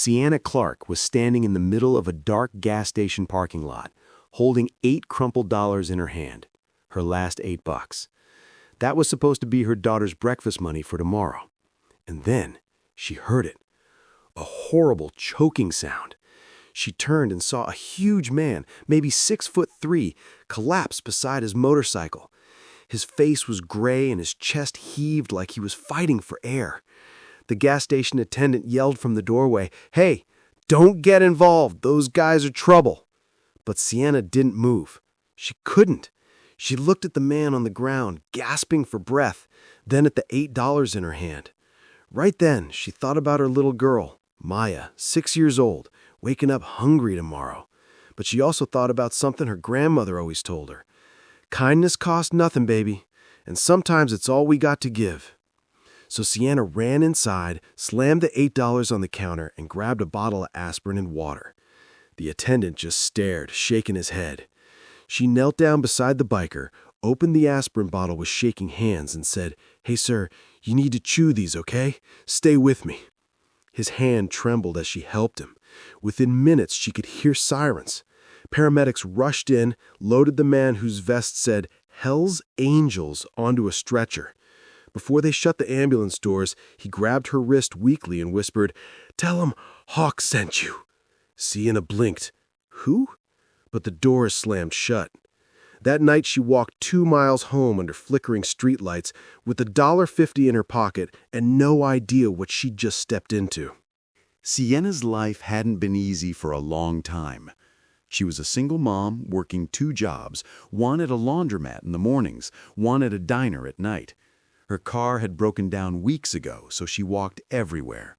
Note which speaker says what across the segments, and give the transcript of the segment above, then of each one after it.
Speaker 1: Sienna Clark was standing in the middle of a dark gas station parking lot, holding 8 crumpled dollars in her hand, her last $8. That was supposed to be her daughter's breakfast money for tomorrow. And then she heard it. A horrible choking sound. She turned and saw a huge man, maybe 6'3", collapse beside his motorcycle. His face was gray and his chest heaved like he was fighting for air. The gas station attendant yelled from the doorway, "Hey, don't get involved. Those guys are trouble." But Sienna didn't move. She couldn't. She looked at the man on the ground, gasping for breath, then at the $8 in her hand. Right then, she thought about her little girl, Maya, 6 years old, waking up hungry tomorrow. But she also thought about something her grandmother always told her. Kindness costs nothing, baby, and sometimes it's all we got to give. So Sienna ran inside, slammed the $8 on the counter, and grabbed a bottle of aspirin and water. The attendant just stared, shaking his head. She knelt down beside the biker, opened the aspirin bottle with shaking hands, and said, "Hey, sir, you need to chew these, okay? Stay with me." His hand trembled as she helped him. Within minutes, she could hear sirens. Paramedics rushed in, loaded the man whose vest said Hell's Angels onto a stretcher. Before they shut the ambulance doors, he grabbed her wrist weakly and whispered, "Tell him Hawk sent you." Sienna blinked. Who? But the doors slammed shut. That night she walked 2 miles home under flickering streetlights with $1.50 in her pocket and no idea what she'd just stepped into.
Speaker 2: Sienna's life hadn't been easy for a long time. She was a single mom working 2 jobs, one at a laundromat in the mornings, one at a diner at night. Her car had broken down weeks ago, so she walked everywhere.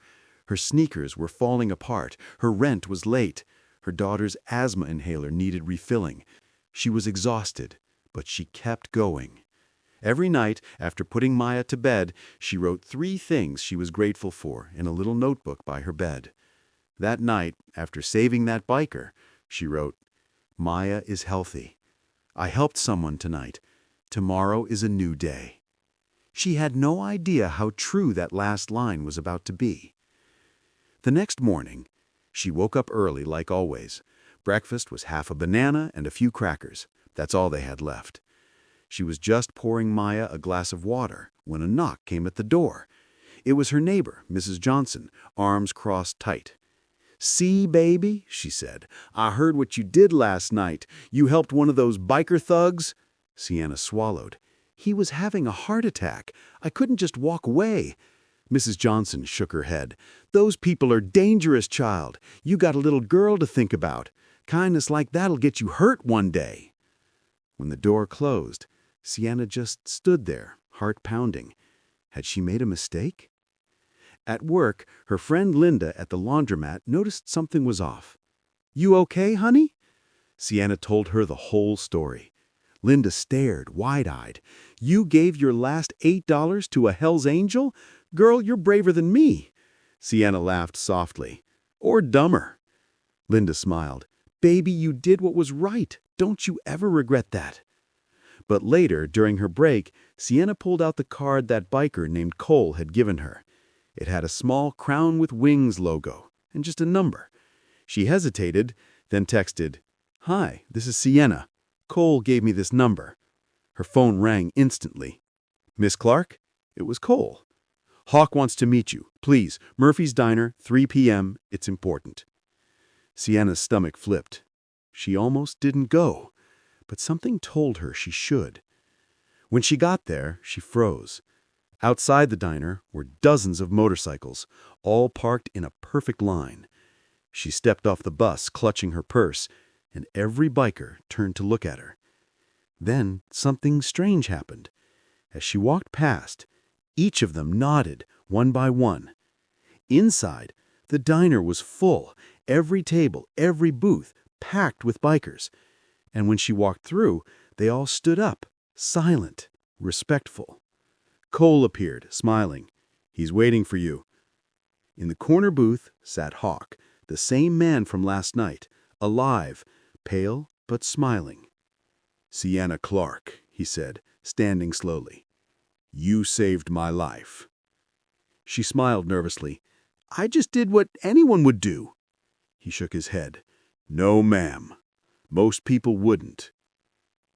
Speaker 2: Her sneakers were falling apart, her rent was late, her daughter's asthma inhaler needed refilling. She was exhausted, but she kept going. Every night, after putting Maya to bed, she wrote 3 things she was grateful for in a little notebook by her bed. That night, after saving that biker, she wrote, "Maya is healthy. I helped someone tonight. Tomorrow is a new day." She had no idea how true that last line was about to be. The next morning, she woke up early like always. Breakfast was half a banana and a few crackers. That's all they had left. She was just pouring Maya a glass of water when a knock came at the door. It was her neighbor, Mrs. Johnson, arms crossed tight. "See, baby," she said, "I heard what you did last night. You helped one of those biker thugs." Sienna swallowed. "He was having a heart attack. I couldn't just walk away." Mrs. Johnson shook her head. "Those people are dangerous, child. You got a little girl to think about. Kindness like that'll get you hurt one day." When the door closed, Sienna just stood there, heart pounding. Had she made a mistake? At work, her friend Linda at the laundromat noticed something was off. "You okay, honey?" Sienna told her the whole story. Linda stared, wide-eyed. "You gave your last $8 to a Hell's Angel? Girl, you're braver than me." Sienna laughed softly. "Or dumber." Linda smiled. "Baby, you did what was right. Don't you ever regret that." But later, during her break, Sienna pulled out the card that biker named Cole had given her. It had a small crown with wings logo and just a number. She hesitated, then texted, "Hi, this is Sienna. Cole gave me this number." Her phone rang instantly. "Miss Clark?" It was Cole. "Hawk wants to meet you. Please, Murphy's Diner, 3 p.m. It's important." Sienna's stomach flipped. She almost didn't go, but something told her she should. When she got there, she froze. Outside the diner were dozens of motorcycles, all parked in a perfect line. She stepped off the bus, clutching her purse, and every biker turned to look at her. Then something strange happened. As she walked past, each of them nodded, one by one. Inside, the diner was full, every table, every booth, packed with bikers. And when she walked through, they all stood up, silent, respectful. Cole appeared, smiling. "He's waiting for you." In the corner booth sat Hawk, the same man from last night, alive, pale but smiling. "Sienna Clark," he said, standing slowly. "You saved my life." She smiled nervously. I just did what anyone would do." He shook his head. "No, ma'am. Most people wouldn't."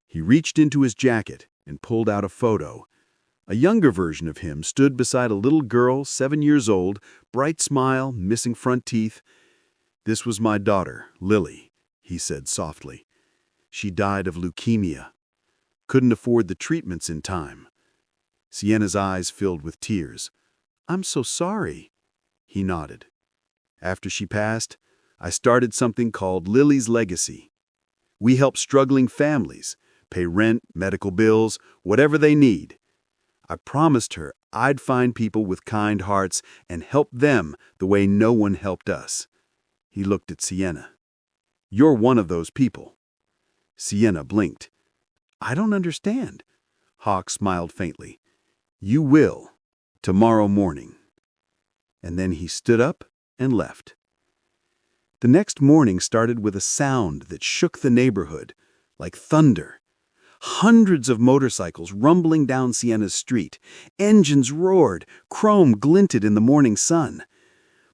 Speaker 2: He reached into his jacket and pulled out a photo. A younger version of him stood beside a little girl, 7 years old, bright smile, missing front teeth. "This was my daughter, Lily," he said softly. "She died of leukemia. Couldn't afford the treatments in time." Sienna's eyes filled with tears. "I'm so sorry." He nodded. "After she passed, I started something called Lily's Legacy. We help struggling families, pay rent, medical bills, whatever they need. I promised her I'd find people with kind hearts and help them the way no one helped us." He looked at Sienna. "You're one of those people." Sienna blinked. "I don't understand." Hawk smiled faintly. "You will, tomorrow morning." And then he stood up and left. The next morning started with a sound that shook the neighborhood, like thunder. Hundreds of motorcycles rumbling down Sienna's street. Engines roared. Chrome glinted in the morning sun.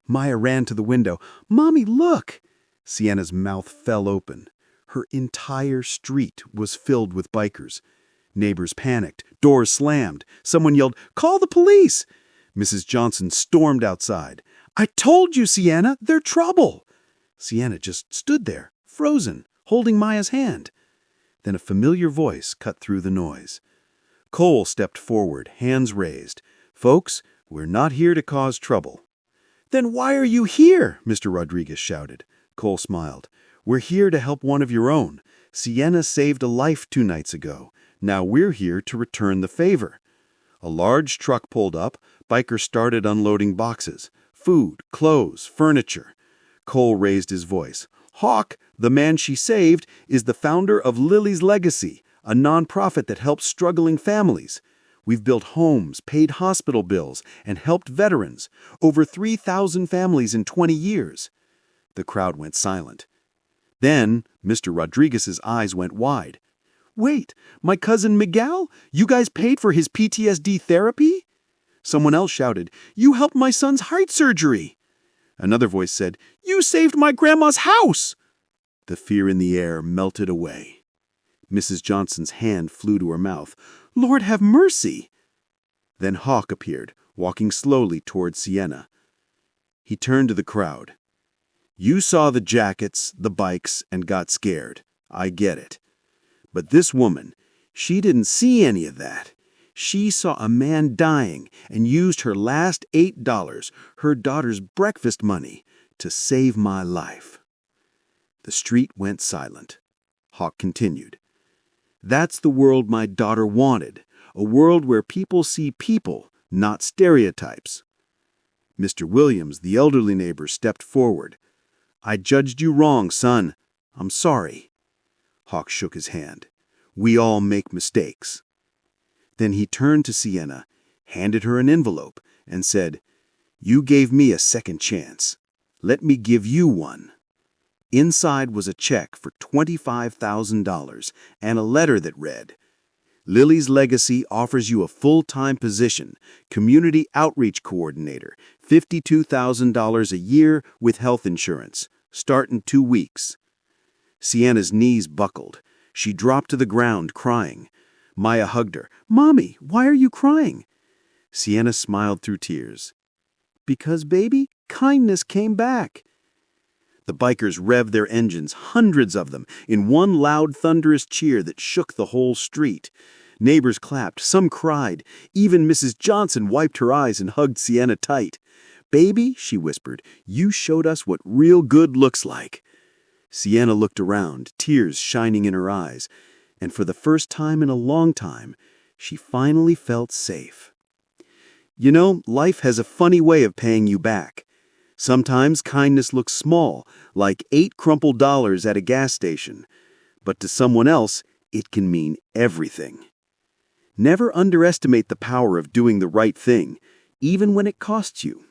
Speaker 2: Maya ran to the window. "Mommy, look!" Sienna's mouth fell open. Her entire street was filled with bikers. Neighbors panicked. Doors slammed. Someone yelled, "Call the police!" Mrs. Johnson stormed outside. "I told you, Sienna, they're trouble!" Sienna just stood there, frozen, holding Maya's hand. Then a familiar voice cut through the noise. Cole stepped forward, hands raised. "Folks, we're not here to cause trouble." "Then why are you here?" Mr. Rodriguez shouted. Cole smiled. "We're here to help one of your own. Sienna saved a life 2 nights ago. Now we're here to return the favor." A large truck pulled up. Bikers started unloading boxes. Food, clothes, furniture. Cole raised his voice. "Hawk, the man she saved, is the founder of Lily's Legacy, a nonprofit that helps struggling families. We've built homes, paid hospital bills, and helped veterans. Over 3,000 families in 20 years. The crowd went silent. Then Mr. Rodriguez's eyes went wide. "Wait, my cousin Miguel? You guys paid for his PTSD therapy?" Someone else shouted, "You helped my son's heart surgery." Another voice said, "You saved my grandma's house." The fear in the air melted away. Mrs. Johnson's hand flew to her mouth. "Lord have mercy." Then Hawk appeared, walking slowly toward Sienna. He turned to the crowd. "You saw the jackets, the bikes, and got scared. I get it. But this woman, she didn't see any of that. She saw a man dying and used her last $8, her daughter's breakfast money, to save my life." The street went silent. Hawk continued. "That's the world my daughter wanted, a world where people see people, not stereotypes." Mr. Williams, the elderly neighbor, stepped forward. "I judged you wrong, son. I'm sorry." Hawk shook his hand. "We all make mistakes." Then he turned to Sienna, handed her an envelope, and said, "You gave me a second chance. Let me give you one." Inside was a check for $25,000 and a letter that read, "Lily's Legacy offers you a full-time position, Community Outreach Coordinator, $52,000 a year with health insurance. Start in 2 weeks." Sienna's knees buckled. She dropped to the ground, crying. Maya hugged her. "Mommy, why are you crying?" Sienna smiled through tears. "Because, baby, kindness came back." The bikers revved their engines, hundreds of them, in one loud, thunderous cheer that shook the whole street. Neighbors clapped, some cried. Even Mrs. Johnson wiped her eyes and hugged Sienna tight. "Baby," she whispered, "you showed us what real good looks like." Sienna looked around, tears shining in her eyes, and for the first time in a long time, she finally felt safe. You know, life has a funny way of paying you back. Sometimes kindness looks small, like 8 crumpled dollars at a gas station. But to someone else, it can mean everything. Never underestimate the power of doing the right thing, even when it costs you.